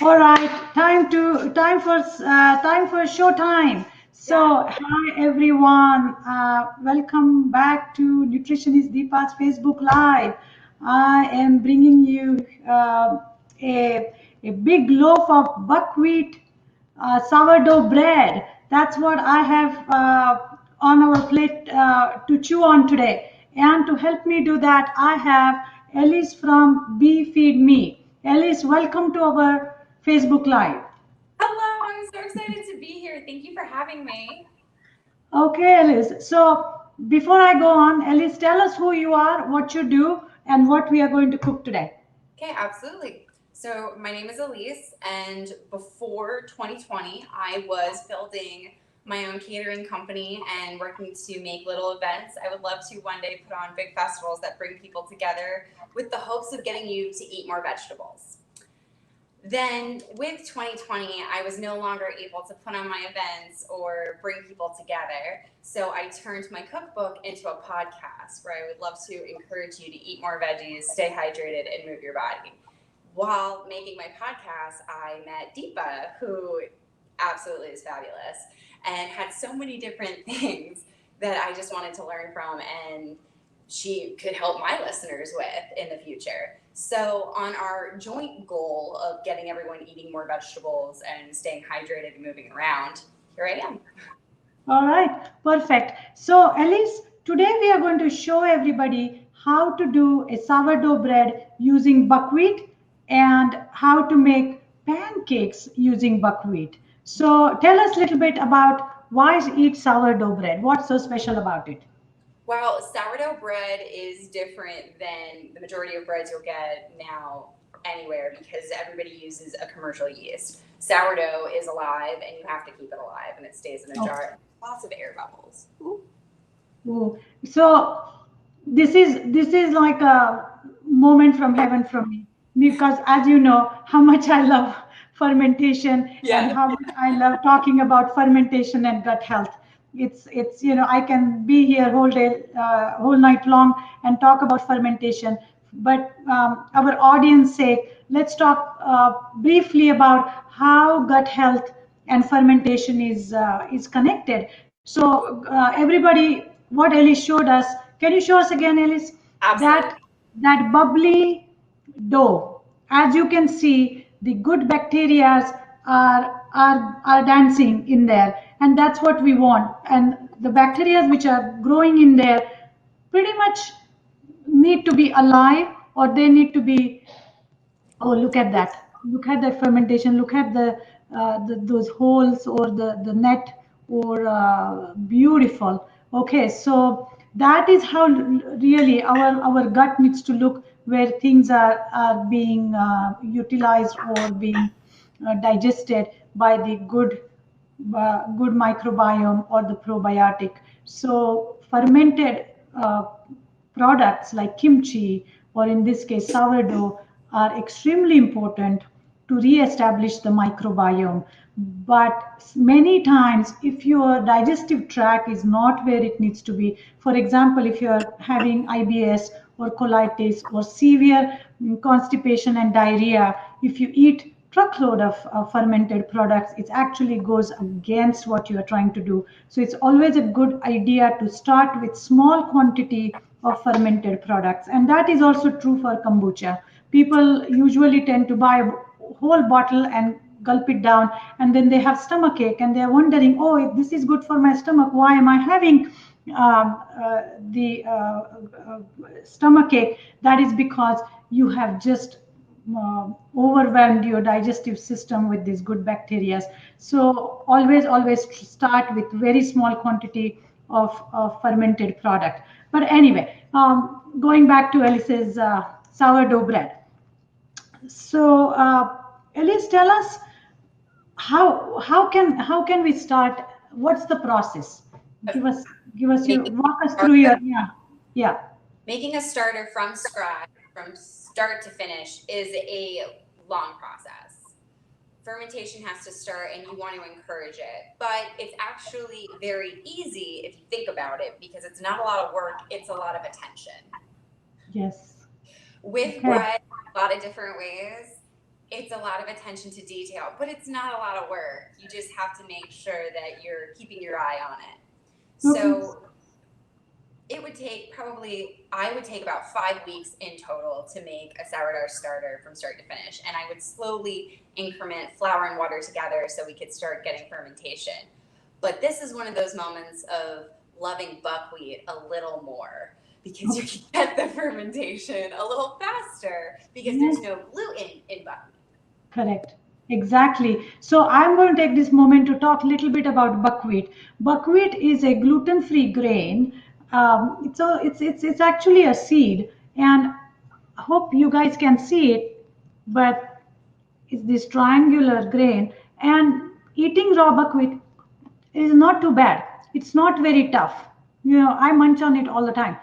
All right, time for show time. So, hi everyone, welcome back to Nutritionist Deepa's Facebook Live. I am bringing you a big loaf of buckwheat sourdough bread. That's what I have on our plate to chew on today. And to help me do that, I have Elyse from Bee Feed Me. Elyse, welcome to our Facebook Live. Hello, I'm so excited to be here. Thank you for having me. Okay, Elyse. So before I go on, Elyse, tell us who you are, what you do, and what we are going to cook today. Okay, absolutely. So, my name is Elyse, and before 2020, I was building my own catering company and working to make little events. I would love to one day put on big festivals that bring people together with the hopes of getting you to eat more vegetables. Then with 2020, I was no longer able to put on my events or bring people together. So I turned my cookbook into a podcast where I would love to encourage you to eat more veggies, stay hydrated, and move your body. While making my podcast, I met Deepa, who absolutely is fabulous and had so many different things that I just wanted to learn from and she could help my listeners with in the future. So, on our joint goal of getting everyone eating more vegetables and staying hydrated and moving around, here I am. All right, perfect. So, Alice, today we are going to show everybody how to do a sourdough bread using buckwheat and how to make pancakes using buckwheat. So, tell us a little bit about why eat sourdough bread. What's so special about it? Well, sourdough bread is different than the majority of breads you'll get now anywhere because everybody uses a commercial yeast. Sourdough is alive and you have to keep it alive and it stays in a Oh, jar. Lots of air bubbles. Ooh. oh. So, this is like a moment from heaven from me because as you know how much I love fermentation and Yes. how much I love talking about fermentation and gut health. It's I can be here whole day whole night long and talk about fermentation, but our audience sake, let's talk briefly about how gut health and fermentation is connected. So everybody, what Ellie showed us, can you show us again, Alice? Absolutely. That bubbly dough. As you can see, the good bacteria are dancing in there, and that's what we want. And the bacteria which are growing in there pretty much need to be alive, or they need to be. Oh, look at that! Look at the fermentation. Look at those holes or the net or beautiful. Okay, so that is how really our gut needs to look, where things are being utilized or being digested by the good microbiome or the probiotic. So fermented products like kimchi, or in this case sourdough, are extremely important to re-establish the microbiome. But many times, if your digestive tract is not where it needs to be, for example, if you're having IBS or colitis or severe constipation and diarrhea, if you eat truckload of fermented products, it actually goes against what you are trying to do. So it's always a good idea to start with small quantity of fermented products, and that is also true for kombucha. People usually tend to buy a whole bottle and gulp it down, and then they have stomach ache and they're wondering, oh, if this is good for my stomach, why am I having the stomach ache? That is because you have just overwhelmed your digestive system with these good bacteria. So always start with very small quantity of fermented product. But anyway, going back to Alice's sourdough bread. So Alice, tell us how can we start? What's the process? Give us give us your Making walk us a through your starter, yeah. making a starter from scratch, from start to finish, is a long process. Fermentation has to start and you want to encourage it. But it's actually very easy if you think about it because it's not a lot of work, it's a lot of attention. Yes. With Okay. bread, a lot of different ways. it's a lot of attention to detail, but it's not a lot of work. You just have to make sure that you're keeping your eye on it. So it would take I would take about 5 weeks in total to make a sourdough starter from start to finish. And I would slowly increment flour and water together so we could start getting fermentation. But this is one of those moments of loving buckwheat a little more, because you can get the fermentation a little faster because there's no gluten in buckwheat. Correct. Exactly. So I'm going to take this moment to talk a little bit about buckwheat. Buckwheat is a gluten-free grain. It's actually a seed, and I hope you guys can see it, but it's this triangular grain. And eating raw buckwheat is not too bad. It's not very tough. I munch on it all the time.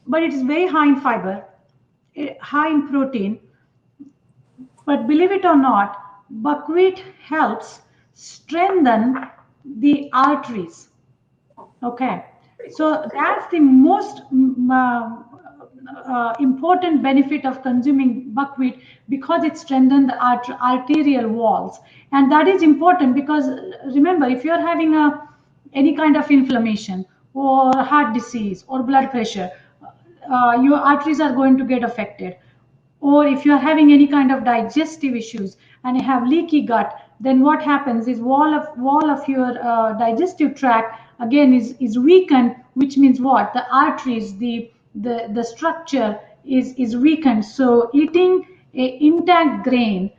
But it is very high in fiber, high in protein. But believe it or not, buckwheat helps strengthen the arteries. Okay. So that's the most important benefit of consuming buckwheat, because it strengthens the arterial walls. And that is important because, remember, if you're having any kind of inflammation or heart disease or blood pressure, your arteries are going to get affected. Or if you're having any kind of digestive issues and you have leaky gut, then what happens is wall of your digestive tract again is weakened, which means what? The arteries, the structure is weakened. So eating a intact grain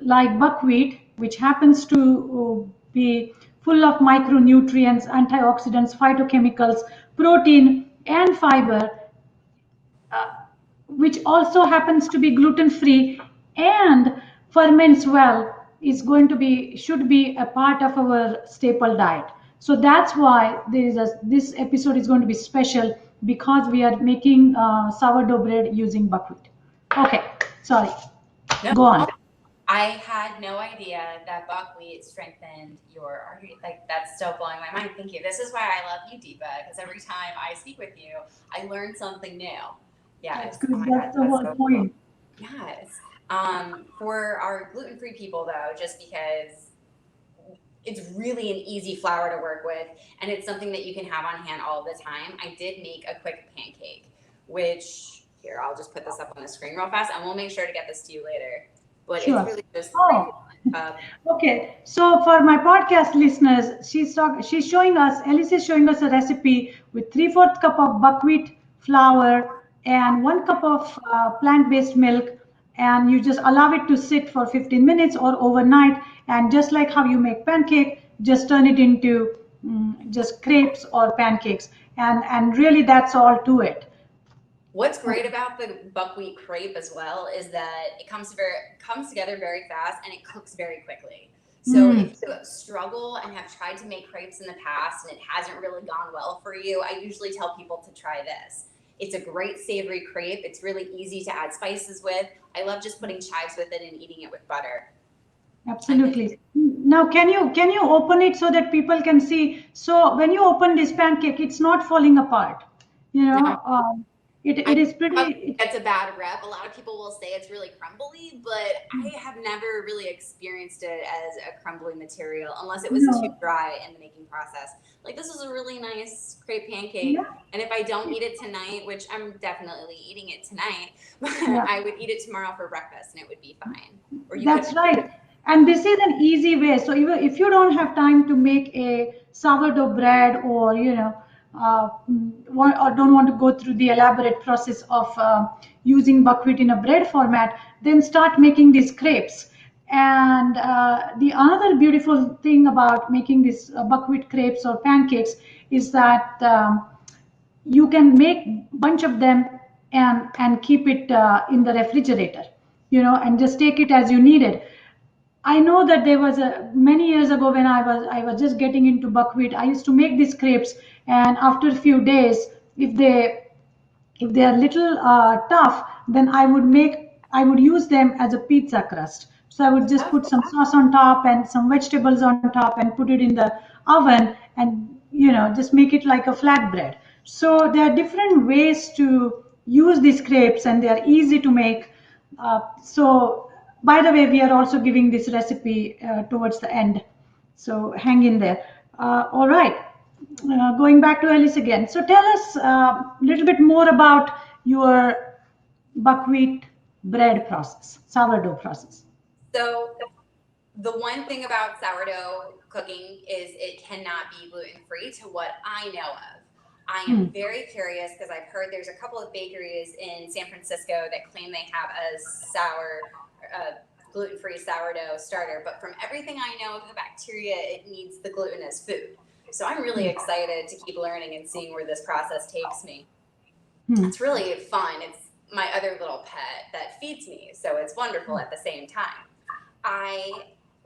like buckwheat, which happens to be full of micronutrients, antioxidants, phytochemicals, protein, and fiber, which also happens to be gluten-free and ferments well, should be a part of our staple diet. So that's why this episode is going to be special, because we are making sourdough bread using buckwheat. Okay, sorry. No, go on. I had no idea that buckwheat strengthened your artery. Like, that's still blowing my mind. Thank you. This is why I love you, Deepa, because every time I speak with you, I learn something new. Yes. That's good. That's the whole point. Yes. For our gluten-free people, though, just because it's really an easy flour to work with, and it's something that you can have on hand all the time, I did make a quick pancake, which, here, I'll just put this up on the screen real fast, and we'll make sure to get this to you later. But sure. It's really just... Okay, so for my podcast listeners, she's showing us, Elyse is showing us a recipe with 3/4 cup of buckwheat flour and 1 cup of plant-based milk, and you just allow it to sit for 15 minutes or overnight, and just like how you make pancake, just turn it into just crepes or pancakes, and really that's all to it. What's great about the buckwheat crepe as well is that it comes together very fast and it cooks very quickly. So if you struggle and have tried to make crepes in the past and it hasn't really gone well for you, I usually tell people to try this. It's a great savory crepe. It's really easy to add spices with. I love just putting chives with it and eating it with butter. Absolutely. Now, can you open it so that people can see? So when you open this pancake, it's not falling apart. It is pretty... That's a bad rep. A lot of people will say it's really crumbly, but I have never really experienced it as a crumbly material unless it was too dry in the making process. Like, this is a really nice crepe pancake, and if I don't eat it tonight, which I'm definitely eating it tonight, I would eat it tomorrow for breakfast and it would be fine. That's right. And this is an easy way. So if you don't have time to make a sourdough bread, or or don't want to go through the elaborate process of using buckwheat in a bread format, then start making these crepes. And the another beautiful thing about making these buckwheat crepes or pancakes is that you can make a bunch of them and keep it in the refrigerator, and just take it as you need it. I know that there was many years ago when I was just getting into buckwheat, I used to make these crepes, and after a few days, if they are little tough, then I would use them as a pizza crust. So I would just put some sauce on top and some vegetables on top and put it in the oven, and just make it like a flatbread. So there are different ways to use these crepes, and they are easy to make. So By the way, we are also giving this recipe towards the end, so hang in there. All right, going back to Alice again. So tell us a little bit more about your buckwheat bread process, sourdough process. So the one thing about sourdough cooking is it cannot be gluten-free to what I know of. I am very curious because I've heard there's a couple of bakeries in San Francisco that claim they have a gluten-free sourdough starter, but from everything I know of the bacteria, it needs the gluten as food. So I'm really excited to keep learning and seeing where this process takes me. It's really fun. It's my other little pet that feeds me, so it's wonderful at the same time.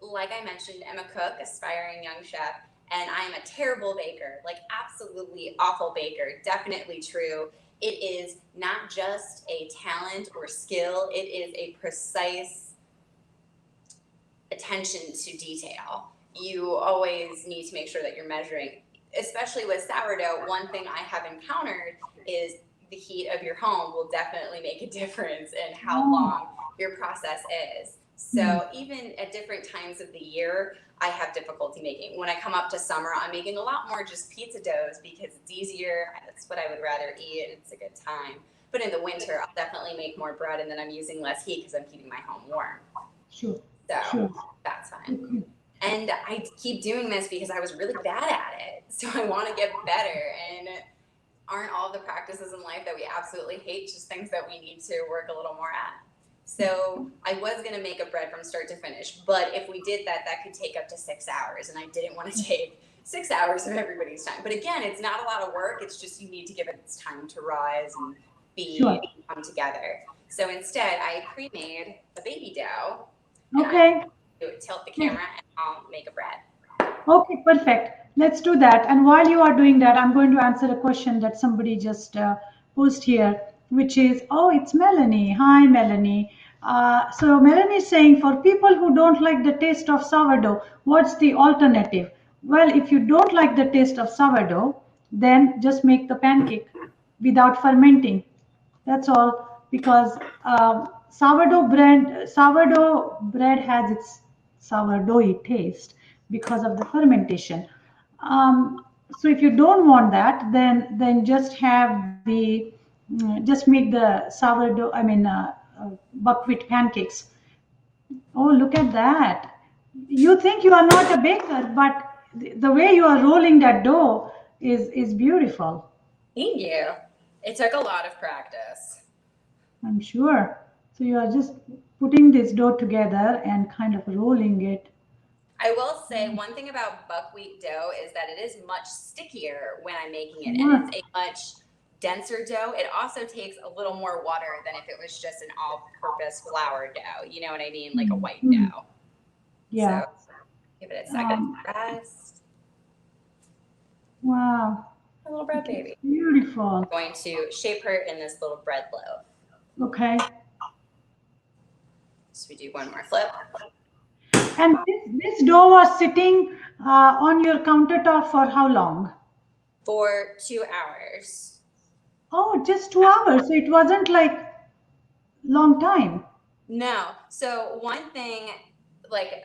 Like I mentioned, am a cook, aspiring young chef, and I am a terrible baker, like absolutely awful baker, definitely true. It is not just a talent or skill, it is a precise attention to detail. You always need to make sure that you're measuring, especially with sourdough. One thing I have encountered is the heat of your home will definitely make a difference in how long your process is. So even at different times of the year, I have difficulty making. When I come up to summer, I'm making a lot more just pizza doughs because it's easier. That's what I would rather eat, and it's a good time. But in the winter, I'll definitely make more bread, and then I'm using less heat because I'm keeping my home warm. Sure. So that's fine. And I keep doing this because I was really bad at it. So I want to get better. And aren't all the practices in life that we absolutely hate just things that we need to work a little more at? So I was going to make a bread from start to finish, but if we did that, that could take up to 6 hours, and I didn't want to take 6 hours of everybody's time. But again, it's not a lot of work. It's just you need to give it its time to rise and come together. So instead, I pre-made a baby dough. Okay. Tilt the camera, and I'll make a bread. Okay, perfect. Let's do that. And while you are doing that, I'm going to answer a question that somebody just posed here, which is, oh, it's Melanie. Hi, Melanie. So Melanie is saying, for people who don't like the taste of sourdough, what's the alternative? Well, if you don't like the taste of sourdough, then just make the pancake without fermenting. That's all, because sourdough bread has its sourdoughy taste because of the fermentation. So if you don't want that, then just have just make the sourdough. Buckwheat pancakes. Oh, look at that! You think you are not a baker, but the way you are rolling that dough is beautiful. Thank you. It took a lot of practice. I'm sure. So you are just putting this dough together and kind of rolling it. I will say one thing about buckwheat dough is that it is much stickier when I'm making it, and it's a much denser dough. It also takes a little more water than if it was just an all-purpose flour dough. You know what I mean? Like a white dough. Yeah. So give it a second to rest. Wow. A little bread baby. Beautiful. I'm going to shape her in this little bread loaf. Okay. So we do one more flip. And this dough was sitting on your countertop for how long? For 2 hours. Oh, just 2 hours. So it wasn't like long time. No. So one thing, like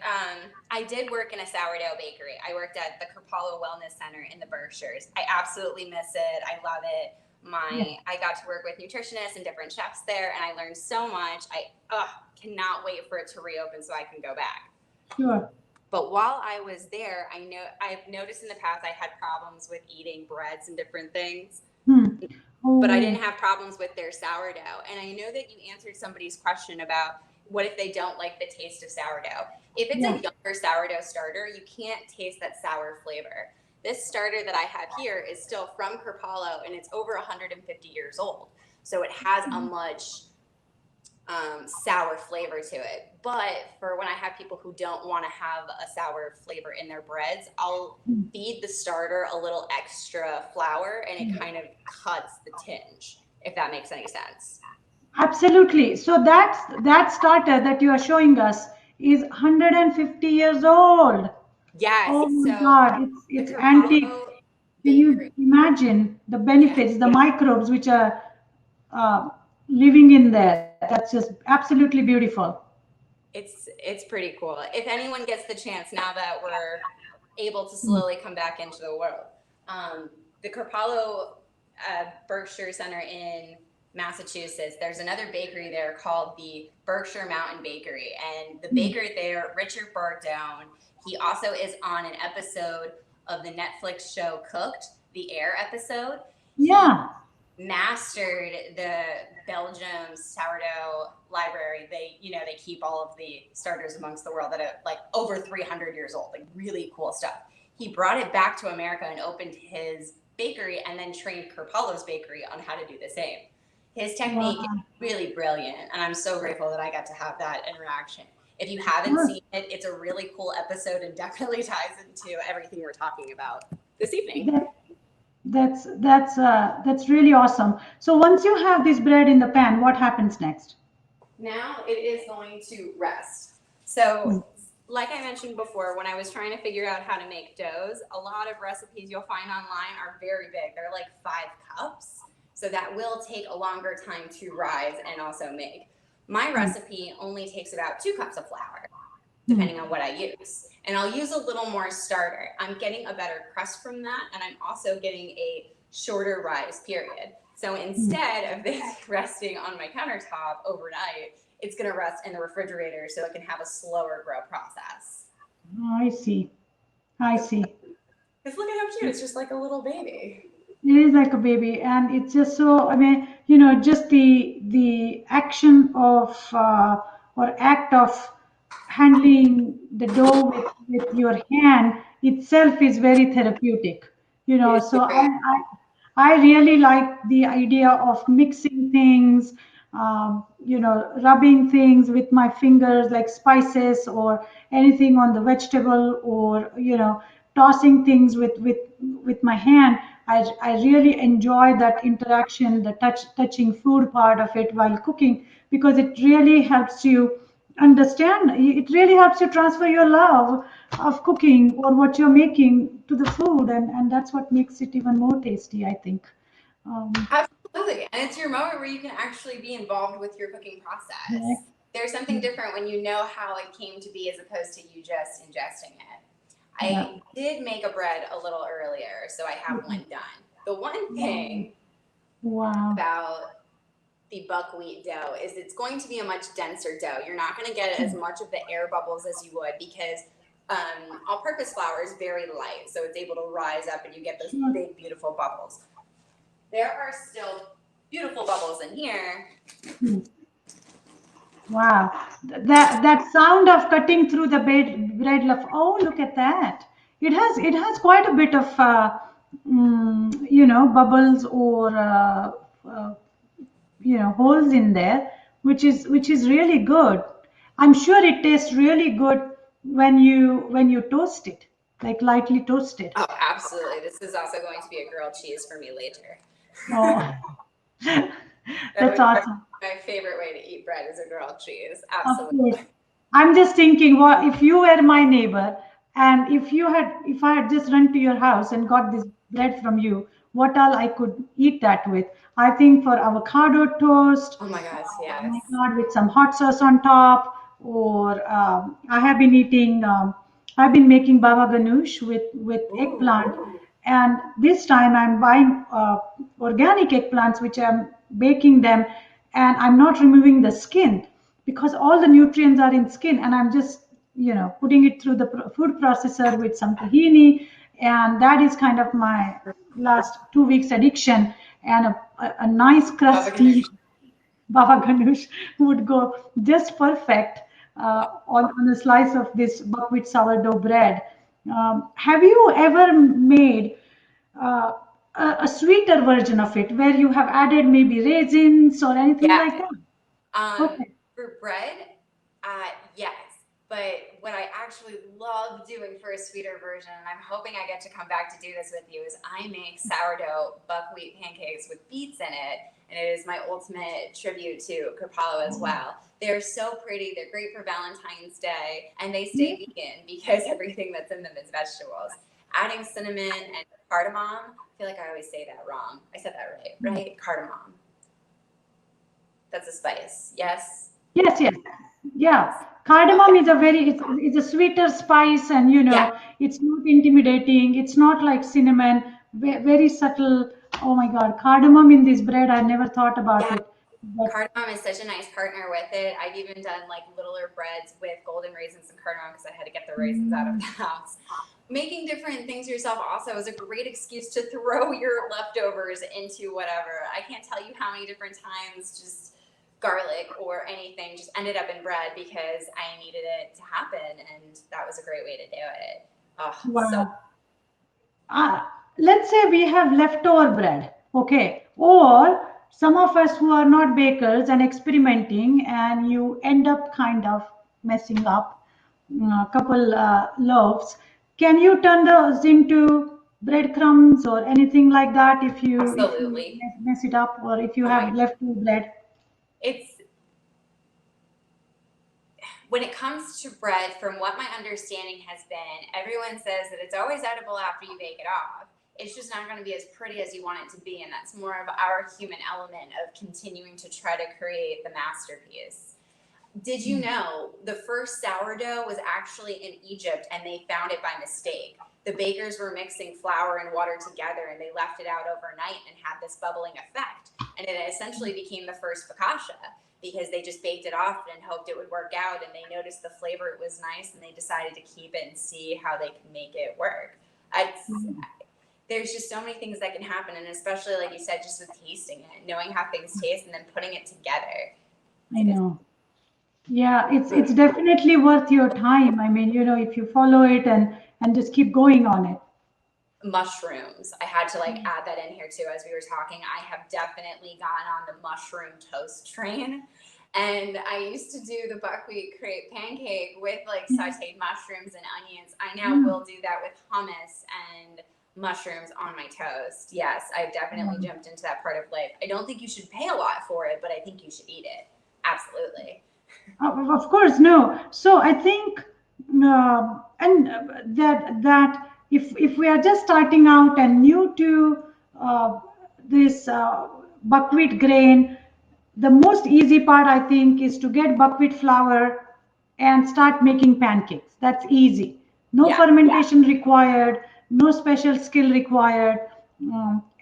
I did work in a sourdough bakery. I worked at the Kripalu Wellness Center in the Berkshires. I absolutely miss it. I love it. I got to work with nutritionists and different chefs there, and I learned so much. I cannot wait for it to reopen so I can go back. Sure. But while I was there, I've noticed in the past I had problems with eating breads and different things. But I didn't have problems with their sourdough. And I know that you answered somebody's question about what if they don't like the taste of sourdough. If it's a younger sourdough starter, you can't taste that sour flavor. This starter that I have here is still from Kripalu, and it's over 150 years old. So it has a much sour flavor to it. But for when I have people who don't want to have a sour flavor in their breads, I'll feed the starter a little extra flour, and it kind of cuts the tinge, if that makes any sense. Absolutely. So that starter that you are showing us is 150 years old. Yes. Oh my God, it's antique. Can you imagine the benefits, the microbes which are living in there? That's just absolutely beautiful. It's pretty cool. If anyone gets the chance now that we're able to slowly come back into the world, the Kripalu Berkshire Center in Massachusetts, there's another bakery there called the Berkshire Mountain Bakery, and the baker there, Richard Bardone, he also is on an episode of the Netflix show Cooked, the Air episode. Yeah. Mastered the Belgium sourdough library. They keep all of the starters amongst the world that are like over 300 years old, like really cool stuff. He brought it back to America and opened his bakery and then trained Kripalu's bakery on how to do the same. His technique is really brilliant, and I'm so grateful that I got to have that interaction. If you haven't seen it, it's a really cool episode and definitely ties into everything we're talking about this evening. That's really awesome. So once you have this bread in the pan, what happens next? Now it is going to rest. So like I mentioned before, when I was trying to figure out how to make doughs, a lot of recipes you'll find online are very big. They're like 5 cups. So that will take a longer time to rise and also make. My recipe only takes about 2 cups of flour, depending on what I use. And I'll use a little more starter. I'm getting a better crust from that, and I'm also getting a shorter rise period. So instead of this resting on my countertop overnight, it's going to rest in the refrigerator so it can have a slower grow process. Oh, I see. Because look at how cute. It's just like a little baby. It is like a baby, and it's just so. I mean, just the action of or act of handling the dough with your hand itself is very therapeutic. So I really like the idea of mixing things, rubbing things with my fingers like spices or anything on the vegetable, or tossing things with my hand. I really enjoy that interaction, the touching food part of it while cooking, because it really helps you understand. It really helps you transfer your love of cooking or what you're making to the food, and that's what makes it even more tasty, I think. Absolutely. And it's your moment where you can actually be involved with your cooking process. Yeah. There's something different when you know how it came to be as opposed to you just ingesting it. I did make a bread a little earlier, so I have one done. The one thing about the buckwheat dough is it's going to be a much denser dough. You're not going to get as much of the air bubbles as you would, because all-purpose flour is very light, so it's able to rise up and you get those big, beautiful bubbles. There are still beautiful bubbles in here. Wow, that sound of cutting through the bread loaf. Oh, look at that! It has quite a bit of bubbles or holes in there, which is really good. I'm sure it tastes really good when you toast it, like lightly toasted. Oh, absolutely! This is also going to be a grilled cheese for me later. Oh, that's awesome. My favorite way to eat bread is a grilled cheese. Absolutely. Of course. I'm just thinking, what if you were my neighbor, and if I had just run to your house and got this bread from you, what all I could eat that with? I think for avocado toast. Oh my gosh, yes. Oh my God, with some hot sauce on top, or I have been eating. I've been making baba ganoush with eggplant, and this time I'm buying organic eggplants, which I'm baking them, and I'm not removing the skin, because all the nutrients are in skin, and I'm just putting it through the food processor with some tahini, and that is kind of my last 2 weeks addiction, and a nice crusty baba ganoush would go just perfect on a slice of this buckwheat sourdough bread. Have you ever made uh, a sweeter version of it, where you have added maybe raisins or anything like that? Okay. For bread, yes. But what I actually love doing for a sweeter version, and I'm hoping I get to come back to do this with you, is I make sourdough buckwheat pancakes with beets in it, and it is my ultimate tribute to Kripalu as well. They're so pretty. They're great for Valentine's Day, and they stay vegan because everything that's in them is vegetables. Adding cinnamon and cardamom, I feel like I always say that wrong. I said that right? Cardamom. That's a spice. Yes? Yes, yes. Yeah. Cardamom Okay. is a very, it's a sweeter spice, and Yeah. it's not intimidating. It's not like cinnamon, very subtle. Oh my God, cardamom in this bread, I never thought about Yeah. it. But Cardamom is such a nice partner with it. I've even done like littler breads with golden raisins and cardamom because I had to get the raisins out of mm, the house. Making different things yourself also is a great excuse to throw your leftovers into whatever. I can't tell you how many different times just garlic or anything just ended up in bread because I needed it to happen, and that was a great way to do it. Oh, so wow. uh, let's say we have leftover bread, okay, or some of us who are not bakers and experimenting, and you end up kind of messing up a couple loaves. Can you turn those into breadcrumbs or anything like that if you absolutely. mess it up, or if you Oh my, have leftover bread? it's when it comes to bread, from what my understanding has been, everyone says that it's always edible after you bake it off. It's just not going to be as pretty as you want it to be, and that's more of our human element of continuing to try to create the masterpiece. Did you know the first sourdough was actually in Egypt and they found it by mistake? The bakers were mixing flour and water together and they left it out overnight and had this bubbling effect. And it essentially became the first focaccia because they just baked it off and hoped it would work out, and they noticed the flavor was nice and they decided to keep it and see how they could make it work. It's, there's just so many things that can happen, and especially like you said, just with tasting it, knowing how things taste and then putting it together. I It's know. Yeah, it's definitely worth your time. I mean, if you follow it and just keep going on it. mushrooms. I had to like add that in here too as we were talking. I have definitely gone on the mushroom toast train. And I used to do the buckwheat crepe pancake with like sauteed mushrooms and onions. I now Mm. will do that with hummus and mushrooms on my toast. Yes, I've definitely Yeah. jumped into that part of life. I don't think you should pay a lot for it, but I think you should eat it. Absolutely. Of course, no. So I think, and that if we are just starting out and new to this buckwheat grain, the most easy part I think is to get buckwheat flour and start making pancakes. That's easy. No Yeah. fermentation required, no special skill required.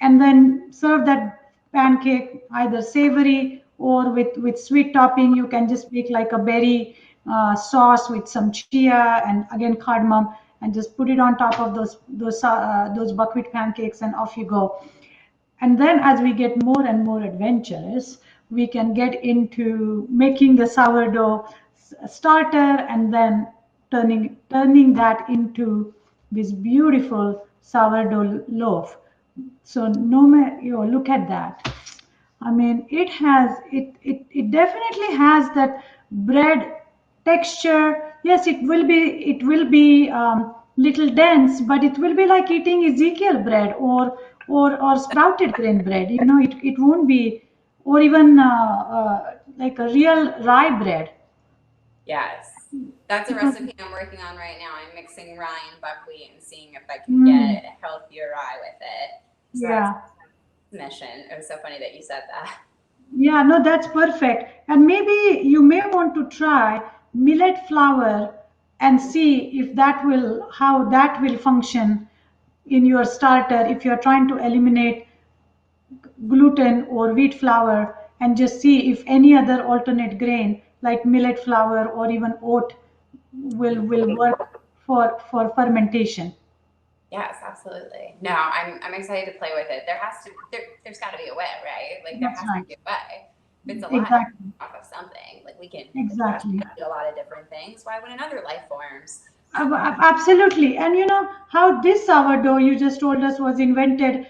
And then serve that pancake either savory or with sweet topping. You can just make like a berry sauce with some chia and again cardamom, and just put it on top of those buckwheat pancakes, and off you go. And then as we get more and more adventurous, we can get into making the sourdough starter, and then turning that into this beautiful sourdough loaf. So no matter, look at that. I mean, it definitely has that bread texture. Yes, it will be little dense, but it will be like eating Ezekiel bread or sprouted grain bread. It won't be, or even like a real rye bread. Yes. That's a Because recipe I'm working on right now. I'm mixing rye and buckwheat and seeing if I can mm, get a healthier rye with it. So that's yeah. the mission. It was so funny that you said that. Yeah, no, that's perfect. And maybe you may want to try millet flour and see if how that will function in your starter if you're trying to eliminate gluten or wheat flour, and just see if any other alternate grain like millet flour or even oat will work for fermentation. Yes, absolutely. No, I'm excited to play with it. There's got to be a way, right? Like there That's has to right. be a way. If it's alive Exactly. off of something, like we can digest Exactly. a lot of different things. Why wouldn't other life forms? Absolutely. And you know how this sourdough you just told us was invented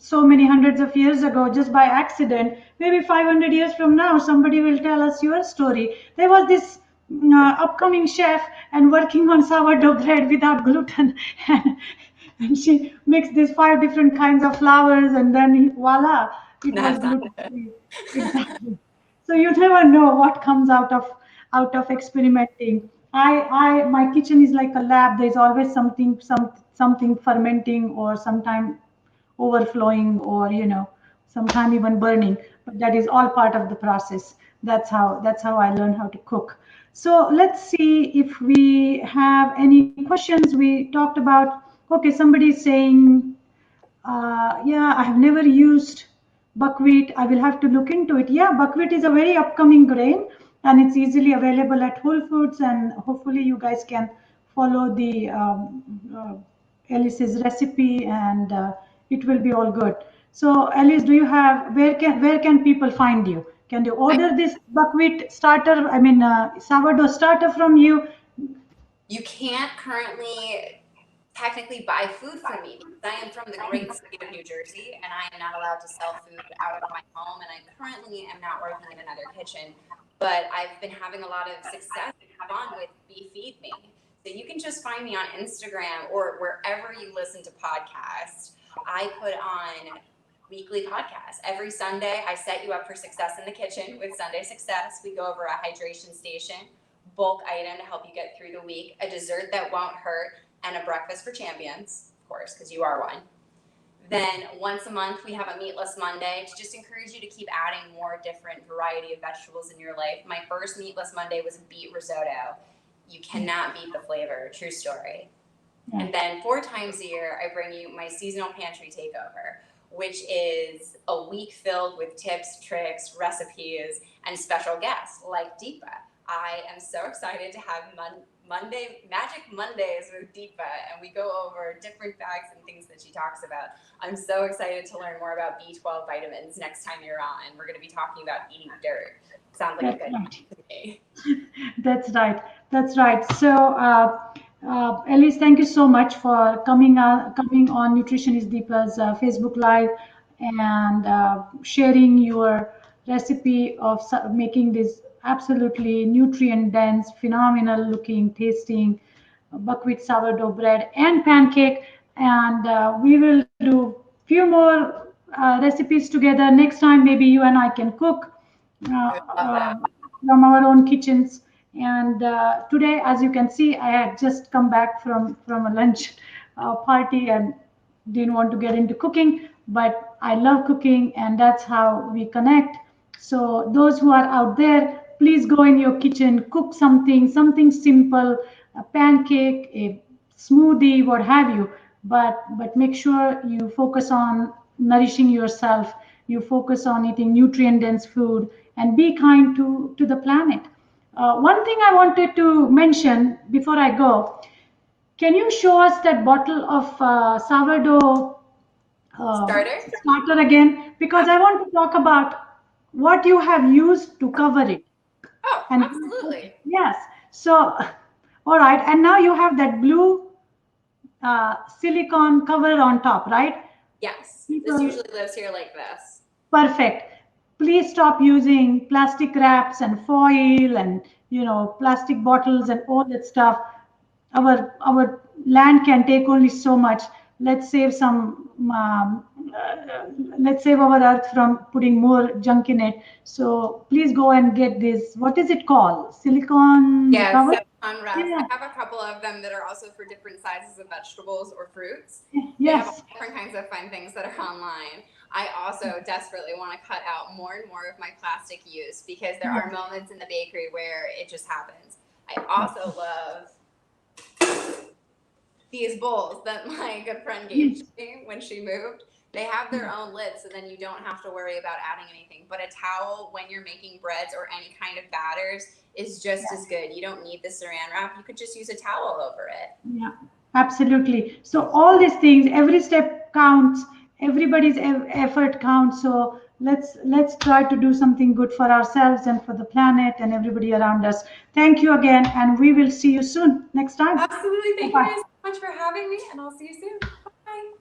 so many hundreds of years ago just by accident. Maybe 500 years from now, somebody will tell us your story. There was this upcoming chef and working on sourdough bread without gluten. And she mixed these five different kinds of flours, and then voila, it was That's not gluten it. free. Exactly. So you never know what comes out of experimenting. My kitchen is like a lab. There's always something fermenting, or sometime overflowing, or sometime even burning. But that is all part of the process. That's how I learned how to cook. So let's see if we have any questions. We talked about, okay, somebody is saying, yeah, I have never used buckwheat. I will have to look into it. Yeah, buckwheat is a very upcoming grain and it's easily available at Whole Foods. And hopefully, you guys can follow the Alice's recipe and it will be all good. So, Alice, do you have where can people find you? Can they order this buckwheat starter? I mean, sourdough starter from you? You can't currently technically buy food from me because I am from the great state of New Jersey and I am not allowed to sell food out of my home, and I currently am not working in another kitchen, but I've been having a lot of success and fun with Be Feed Me. So you can just find me on Instagram or wherever you listen to podcasts. I put on weekly podcasts. Every Sunday, I set you up for success in the kitchen with Sunday Success. We go over a hydration station, bulk item to help you get through the week, a dessert that won't hurt, and a breakfast for champions, of course, because you are one. Then once a month, we have a Meatless Monday to just encourage you to keep adding more different variety of vegetables in your life. My first Meatless Monday was a beet risotto. You cannot beat the flavor, true story. Yeah. And then 4 times a year, I bring you my seasonal pantry takeover, which is a week filled with tips, tricks, recipes, and special guests like Deepa. I am so excited to have Magic Mondays with Deepa, and we go over different facts and things that she talks about. I'm so excited to learn more about B12 vitamins next time you're on. We're going to be talking about eating dirt. Sounds like a good one to me. That's right. That's right. So, Elyse, thank you so much for coming on Nutritionist Deepa's Facebook Live and sharing your recipe of making this absolutely nutrient dense, phenomenal looking, tasting buckwheat sourdough bread and pancake. And we will do few more recipes together next time. Maybe you and I can cook from our own kitchens. And today, as you can see, I had just come back from a lunch party and didn't want to get into cooking, but I love cooking, and that's how we connect. So those who are out there, please go in your kitchen, cook something simple, a pancake, a smoothie, what have you. But make sure you focus on nourishing yourself. You focus on eating nutrient dense food and be kind to the planet. One thing I wanted to mention before I go, can you show us that bottle of sourdough starter again? Because I want to talk about what you have used to cover it. Oh, and absolutely. Yes. So, all right. And now you have that blue silicone cover on top, right? Yes. This usually lives here like this. Perfect. Please stop using plastic wraps and foil and plastic bottles and all that stuff. Our land can take only so much. Let's save let's save our earth from putting more junk in it. So please go and get this. What is it called? Silicone cover? Silicone wraps. Yeah. I have a couple of them that are also for different sizes of vegetables or fruits. Yes. They have all different kinds of fun things that are online. I also desperately want to cut out more and more of my plastic use because there are moments in the bakery where it just happens. I also love these bowls that my good friend gave me when she moved. They have their own lids, so then you don't have to worry about adding anything. But a towel when you're making breads or any kind of batters is just as good. You don't need the saran wrap. You could just use a towel over it. Yeah, absolutely. So all these things, every step counts. Everybody's effort counts. So let's try to do something good for ourselves and for the planet and everybody around us. Thank you again, and we will see you soon next time. Absolutely. Thank you guys so much for having me, and I'll see you soon. Bye.